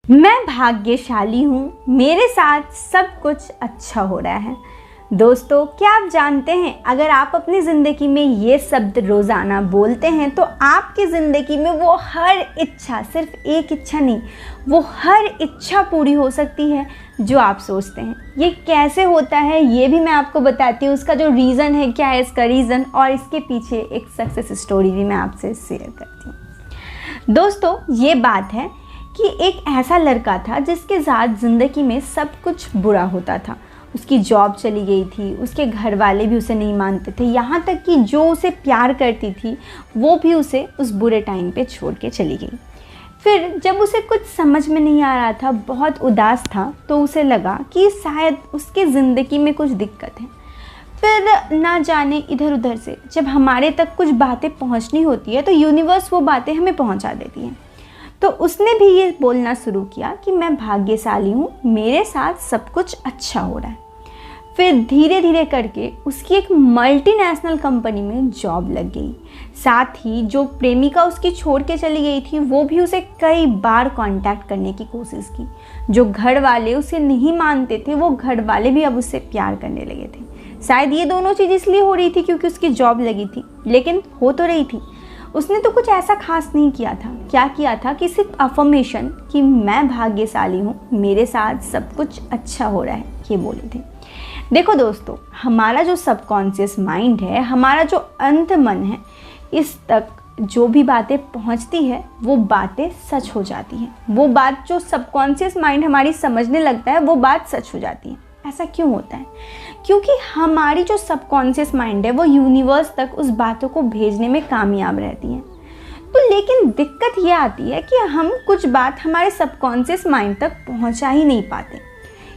मैं भाग्यशाली हूँ, मेरे साथ सब कुछ अच्छा हो रहा है। दोस्तों, क्या आप जानते हैं, अगर आप अपनी ज़िंदगी में ये शब्द रोज़ाना बोलते हैं तो आपकी ज़िंदगी में वो हर इच्छा, सिर्फ एक इच्छा नहीं, वो हर इच्छा पूरी हो सकती है जो आप सोचते हैं। ये कैसे होता है ये भी मैं आपको बताती हूँ। उसका जो रीज़न है, क्या है इसका रीज़न, और इसके पीछे एक सक्सेस स्टोरी भी मैं आपसे शेयर करती हूँ। दोस्तों, ये बात है कि एक ऐसा लड़का था जिसके साथ ज़िंदगी में सब कुछ बुरा होता था। उसकी जॉब चली गई थी, उसके घर वाले भी उसे नहीं मानते थे, यहाँ तक कि जो उसे प्यार करती थी वो भी उसे उस बुरे टाइम पे छोड़ के चली गई। फिर जब उसे कुछ समझ में नहीं आ रहा था, बहुत उदास था, तो उसे लगा कि शायद उसके ज़िंदगी में कुछ दिक्कत है। फिर ना जाने इधर उधर से जब हमारे तक कुछ बातें पहुँचनी होती है तो यूनिवर्स वो बातें हमें पहुँचा देती हैं। तो उसने भी ये बोलना शुरू किया कि मैं भाग्यशाली हूँ, मेरे साथ सब कुछ अच्छा हो रहा है। फिर धीरे धीरे करके उसकी एक मल्टीनेशनल कंपनी में जॉब लग गई। साथ ही जो प्रेमिका उसकी छोड़ के चली गई थी वो भी उसे कई बार कांटेक्ट करने की कोशिश की। जो घर वाले उसे नहीं मानते थे वो घर वाले भी अब उससे प्यार करने लगे थे। शायद ये दोनों चीज़ इसलिए हो रही थी क्योंकि उसकी जॉब लगी थी, लेकिन हो तो रही थी। उसने तो कुछ ऐसा खास नहीं किया था। क्या किया था कि सिर्फ अफर्मेशन कि मैं भाग्यशाली हूँ, मेरे साथ सब कुछ अच्छा हो रहा है, ये बोले थे। देखो दोस्तों, हमारा जो सबकॉन्शियस माइंड है, हमारा जो अंत मन है, इस तक जो भी बातें पहुँचती है वो बातें सच हो जाती हैं। वो बात जो सबकॉन्शियस माइंड हमारी समझने लगता है वो बात सच हो जाती है। ऐसा क्यों होता है? क्योंकि हमारी जो सबकॉन्शियस माइंड है वो यूनिवर्स तक उस बातों को भेजने में कामयाब रहती है। तो लेकिन दिक्कत ये आती है कि हम कुछ बात हमारे सबकॉन्शियस माइंड तक पहुंचा ही नहीं पाते।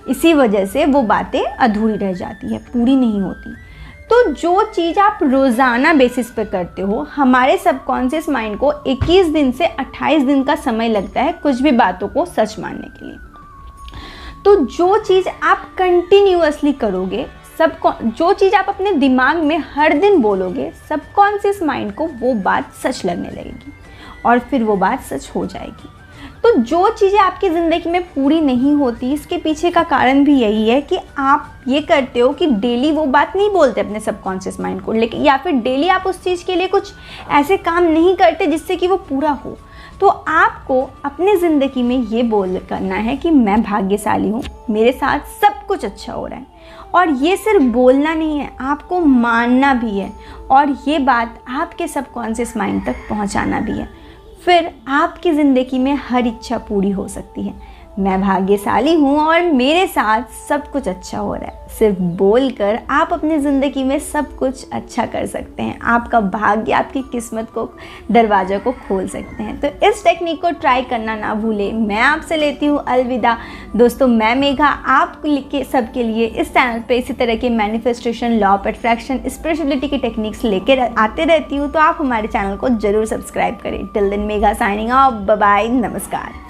इसी वजह से वो बातें अधूरी रह जाती है, पूरी नहीं होती। तो जो चीज़ आप रोज़ाना बेसिस पे करते हो, हमारे सबकॉन्शियस माइंड को 21 दिन से 28 दिन का समय लगता है कुछ भी बातों को सच मानने के लिए। तो जो चीज़ आप कंटिन्यूअसली करोगे, जो चीज़ आप अपने दिमाग में हर दिन बोलोगे, सबकॉन्शियस माइंड को वो बात सच लगने लगेगी और फिर वो बात सच हो जाएगी। तो जो चीज़ें आपकी ज़िंदगी में पूरी नहीं होती, इसके पीछे का कारण भी यही है कि आप ये करते हो कि डेली वो बात नहीं बोलते अपने सबकॉन्शियस माइंड को, लेकिन या फिर डेली आप उस चीज़ के लिए कुछ ऐसे काम नहीं करते जिससे कि वो पूरा हो। तो आपको अपने ज़िंदगी में ये बोल करना है कि मैं भाग्यशाली हूँ, मेरे साथ सब कुछ अच्छा हो रहा है। और ये सिर्फ बोलना नहीं है, आपको मानना भी है और ये बात आपके सबकॉन्शियस माइंड तक पहुँचाना भी है। फिर आपकी ज़िंदगी में हर इच्छा पूरी हो सकती है। मैं भाग्यशाली हूँ और मेरे साथ सब कुछ अच्छा हो रहा है। सिर्फ बोलकर आप अपनी ज़िंदगी में सब कुछ अच्छा कर सकते हैं। आपका भाग्य आपकी किस्मत को, दरवाज़ा को खोल सकते हैं। तो इस टेक्निक को ट्राई करना ना भूलें। मैं आपसे लेती हूँ अलविदा। दोस्तों, मैं मेघा आप सबके लिए इस चैनल पे इसी तरह के manifestation, law of attraction, spirituality की टेक्निक्स लेकर आते रहती हूँ। तो आप हमारे चैनल को ज़रूर सब्सक्राइब करें। Till then, Megha signing off. Bye bye, नमस्कार।